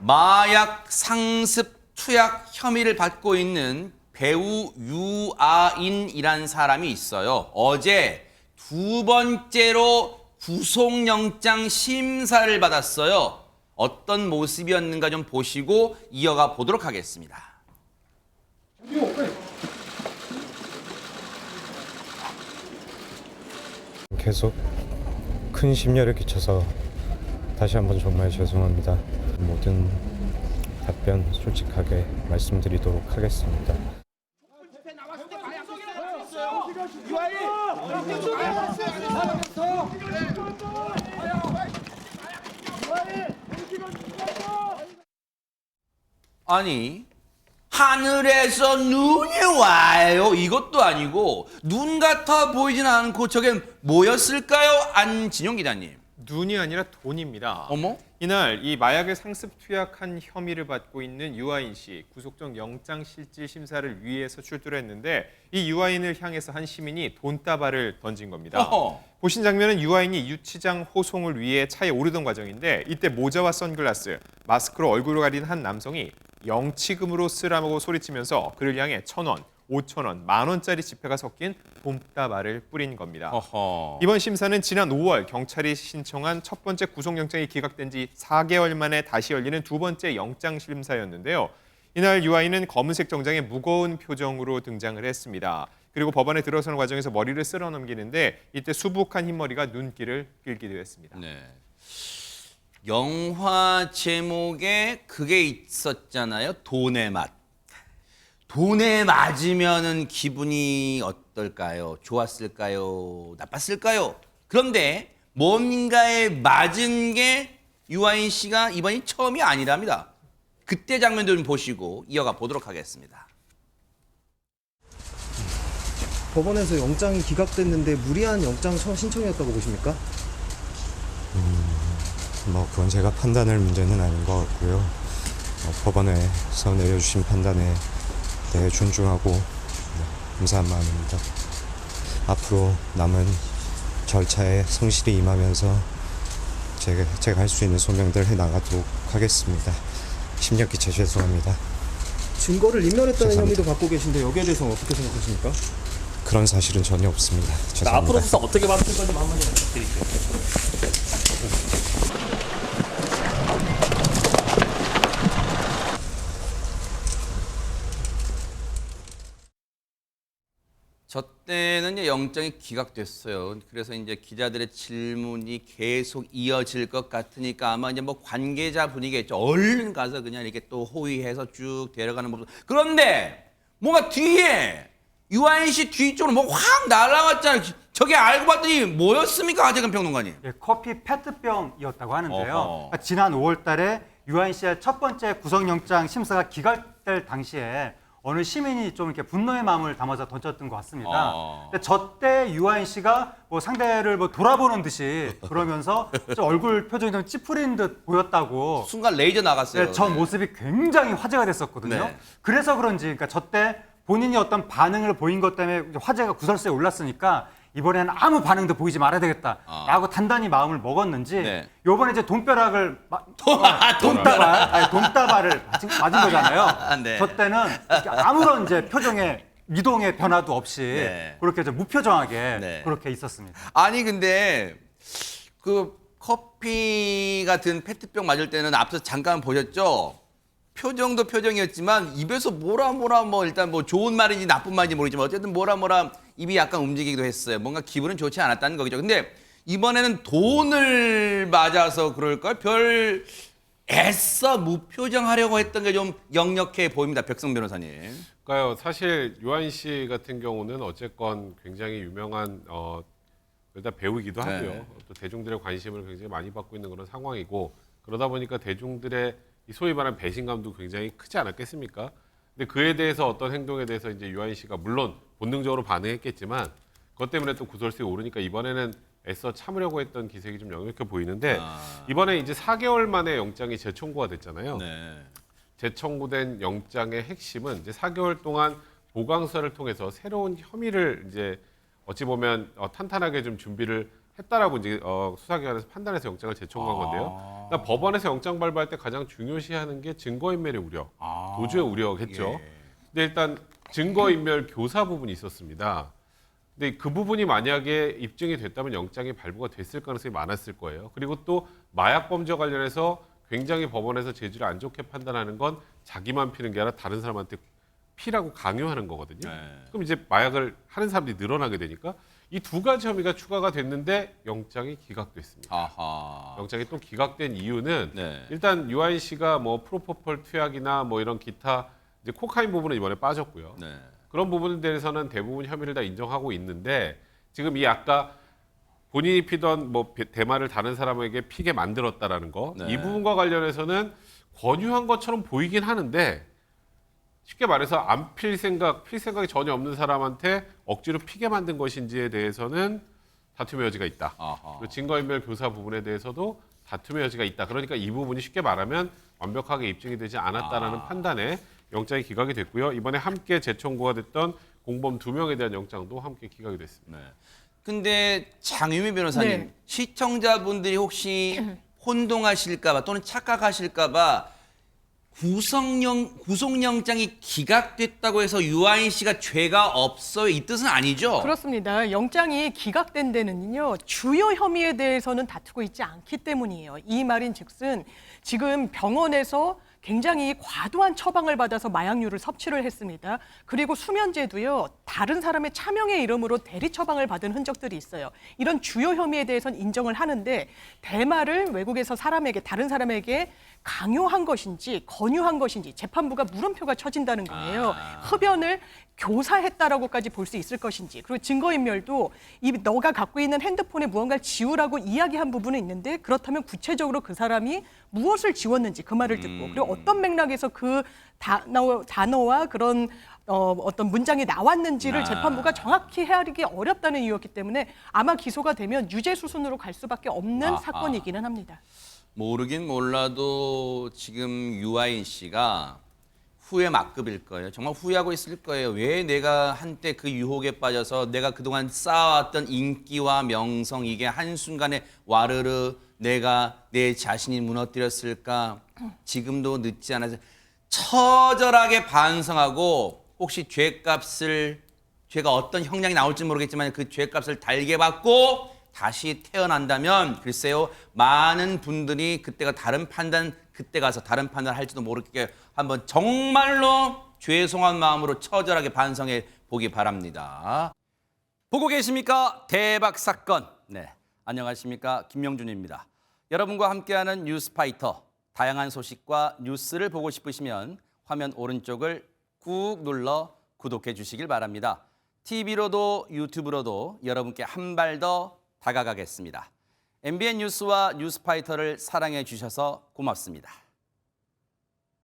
마약 상습 투약 혐의를 받고 있는 배우 유아인이란 사람이 있어요. 어제 두 번째로 구속영장 심사를 받았어요. 어떤 모습이었는가 좀 보시고 이어가 보도록 하겠습니다. 계속 큰 심려를 끼쳐서 다시 한번 정말 죄송합니다. 모든 답변 솔직하게 말씀드리도록 하겠습니다. 아니, 하늘에서 눈이 와요. 이것도 아니고 눈 같아 보이진 않고 저게 뭐였을까요? 안진용 기자님. 눈이 아니라 돈입니다. 어머? 이날 이 마약을 상습 투약한 혐의를 받고 있는 유아인 씨 구속적 영장 실질 심사를 위해서 출두를 했는데 이 유아인을 향해서 한 시민이 돈다발을 던진 겁니다. 어허. 보신 장면은 유아인이 유치장 호송을 위해 차에 오르던 과정인데 이때 모자와 선글라스, 마스크로 얼굴을 가린 한 남성이 영치금으로 쓰라고 소리치면서 그를 향해 1,000원, 5,000원, 10,000원짜리 지폐가 섞인 돈다발을 뿌린 겁니다. 어허. 이번 심사는 지난 5월 경찰이 신청한 첫 번째 구속영장이 기각된 지 4개월 만에 다시 열리는 두 번째 영장 심사였는데요. 이날 유아인은 검은색 정장에 무거운 표정으로 등장을 했습니다. 그리고 법원에 들어서는 과정에서 머리를 쓸어 넘기는데 이때 수북한 흰머리가 눈길을 끌기도 했습니다. 네. 영화 제목에 그게 있었잖아요. 돈의 맛. 돈에 맞으면은 기분이 어떨까요? 좋았을까요? 나빴을까요? 그런데 뭔가에 맞은 게 유아인 씨가 이번이 처음이 아니랍니다. 그때 장면들 좀 보시고 이어가 보도록 하겠습니다. 법원에서 영장이 기각됐는데 무리한 영장 신청이었다고 보십니까? 그건 제가 판단할 문제는 아닌 것 같고요. 법원에서 내려주신 판단에 대해 존중하고 감사한 마음입니다. 앞으로 남은 절차에 성실히 임하면서 제가 할 수 있는 소명들 해나가도록 하겠습니다. 심려 끼쳐 죄송합니다. 증거를 인멸했다는 죄송합니다. 혐의도 갖고 계신데 여기에 대해서는 어떻게 생각하십니까? 그런 사실은 전혀 없습니다. 죄송합니다. 앞으로 수사 어떻게 받을 건지 한마디 부탁드릴게요. 저 때는 이제 영장이 기각됐어요. 그래서 이제 기자들의 질문이 계속 이어질 것 같으니까 아마 이제 뭐 관계자 분위기겠죠. 얼른 가서 그냥 이렇게 또 호위해서 쭉 데려가는 모습. 그런데 뭔가 뒤에 유아인 씨 뒤쪽으로 뭐 확 날아갔잖아요. 저게 알고 봤더니 뭐였습니까, 하재근 평론가님? 예, 커피 페트병이었다고 하는데요. 어허. 그러니까 지난 5월 달에 유아인 씨의 첫 번째 구속영장 심사가 기각될 당시에 어느 시민이 좀 이렇게 분노의 마음을 담아서 던졌던 것 같습니다. 근데 저때 유아인 씨가 뭐 상대를 뭐 돌아보는 듯이 그러면서 좀 얼굴 표정이 좀 찌푸린 듯 보였다고. 순간 레이저 나갔어요. 네, 저 모습이 굉장히 화제가 됐었거든요. 네. 그래서 그런지, 그러니까 저때 본인이 어떤 반응을 보인 것 때문에 화제가 구설수에 올랐으니까 이번에는 아무 반응도 보이지 말아야 되겠다라고 단단히 마음을 먹었는지 네. 이번에 이제 돈벼락을 돈벼락. 돈다발을 맞은 거잖아요. 네. 저 때는 이렇게 아무런 이제 표정의 미동의 변화도 없이 네. 그렇게 좀 무표정하게 네. 그렇게 있었습니다. 아니 근데 그 커피 같은 페트병 맞을 때는 앞서 잠깐 보셨죠? 표정도 표정이었지만 입에서 뭐라 뭐 일단 뭐 좋은 말인지 나쁜 말인지 모르지만 어쨌든 뭐라 입이 약간 움직이기도 했어요. 뭔가 기분은 좋지 않았다는 거죠. 근데 이번에는 돈을 맞아서 그럴까요? 별 애써 무표정하려고 했던 게 좀 역력해 보입니다. 백성 변호사님. 그러니까요. 사실 유아인 씨 같은 경우는 어쨌건 굉장히 유명한 일단 배우이기도 하고요. 네. 또 대중들의 관심을 굉장히 많이 받고 있는 그런 상황이고 그러다 보니까 대중들의 이 소위 말하는 배신감도 굉장히 크지 않았겠습니까? 근데 그에 대해서 어떤 행동에 대해서 이제 유아인 씨가 물론 본능적으로 반응했겠지만 그것 때문에 또 구설수에 오르니까 이번에는 애써 참으려고 했던 기색이 좀 역력해 보이는데 이번에 이제 4개월 만에 영장이 재청구가 됐잖아요. 네. 재청구된 영장의 핵심은 이제 4개월 동안 보강수사를 통해서 새로운 혐의를 이제 어찌 보면 탄탄하게 좀 준비를 했다라고 이제 수사기관에서 판단해서 영장을 재청구한 건데요. 그러니까 법원에서 영장 발부할 때 가장 중요시하는 게 증거인멸의 우려, 도주의 우려겠죠. 예. 근데 일단 증거인멸 교사 부분이 있었습니다. 근데 그 부분이 만약에 입증이 됐다면 영장이 발부가 됐을 가능성이 많았을 거예요. 그리고 또 마약 범죄와 관련해서 굉장히 법원에서 죄질을 안 좋게 판단하는 건 자기만 피는 게 아니라 다른 사람한테 피라고 강요하는 거거든요. 네. 그럼 이제 마약을 하는 사람들이 늘어나게 되니까 이 두 가지 혐의가 추가가 됐는데 영장이 기각됐습니다. 아하. 영장이 또 기각된 이유는 네. 일단 유아인 씨가 뭐 프로포폴 투약이나 뭐 이런 기타 이제 코카인 부분은 이번에 빠졌고요. 네. 그런 부분에 대해서는 대부분 혐의를 다 인정하고 있는데 지금 이 아까 본인이 피던 뭐 대마를 다른 사람에게 피게 만들었다라는 거, 네. 이 부분과 관련해서는 권유한 것처럼 보이긴 하는데 쉽게 말해서 안 필 생각이 전혀 없는 사람한테 억지로 피게 만든 것인지에 대해서는 다툼의 여지가 있다. 아하. 그리고 증거인멸 교사 부분에 대해서도 다툼의 여지가 있다. 그러니까 이 부분이 쉽게 말하면 완벽하게 입증이 되지 않았다라는 판단에 영장이 기각이 됐고요. 이번에 함께 재청구가 됐던 공범 2명에 대한 영장도 함께 기각이 됐습니다. 네. 근데 장유미 변호사님, 네. 시청자분들이 혹시 혼동하실까봐 또는 착각하실까봐 구속영장이 기각됐다고 해서 유아인 씨가 죄가 없어요. 이 뜻은 아니죠? 그렇습니다. 영장이 기각된 데는요, 주요 혐의에 대해서는 다투고 있지 않기 때문이에요. 이 말인즉슨 지금 병원에서 굉장히 과도한 처방을 받아서 마약류를 섭취를 했습니다. 그리고 수면제도요, 다른 사람의 차명의 이름으로 대리 처방을 받은 흔적들이 있어요. 이런 주요 흡연에 대해서는 인정을 하는데 대마를 외국에서 다른 사람에게 강요한 것인지 권유한 것인지 재판부가 물음표가 쳐진다는 거예요. 흡연을 교사했다라고까지 볼 수 있을 것인지, 그리고 증거인멸도 너가 갖고 있는 핸드폰에 무언가를 지우라고 이야기한 부분은 있는데 그렇다면 구체적으로 그 사람이 무엇을 지웠는지 그 말을 듣고, 그리고 어떤 맥락에서 그 단어와 그런 어떤 문장이 나왔는지를 재판부가 정확히 헤아리기 어렵다는 이유였기 때문에 아마 기소가 되면 유죄 수순으로 갈 수밖에 없는 사건이기는 합니다. 모르긴 몰라도 지금 유아인 씨가 후회 막급일 거예요. 정말 후회하고 있을 거예요. 왜 내가 한때 그 유혹에 빠져서 내가 그동안 쌓아왔던 인기와 명성, 이게 한순간에 와르르 내가 내 자신이 무너뜨렸을까? 지금도 늦지 않아서 처절하게 반성하고 혹시 죄가 어떤 형량이 나올지 모르겠지만 그 죄값을 달게 받고 다시 태어난다면 글쎄요, 많은 분들이 그때 가서 다른 판단을 할지도 모르게 한번 정말로 죄송한 마음으로 처절하게 반성해 보기 바랍니다. 보고 계십니까? 대박 사건. 네, 안녕하십니까? 김명준입니다. 여러분과 함께하는 뉴스파이터. 다양한 소식과 뉴스를 보고 싶으시면 화면 오른쪽을 꾹 눌러 구독해 주시길 바랍니다. TV로도 유튜브로도 여러분께 한 발 더 다가가겠습니다. MBN 뉴스와 뉴스파이터를 사랑해 주셔서 고맙습니다.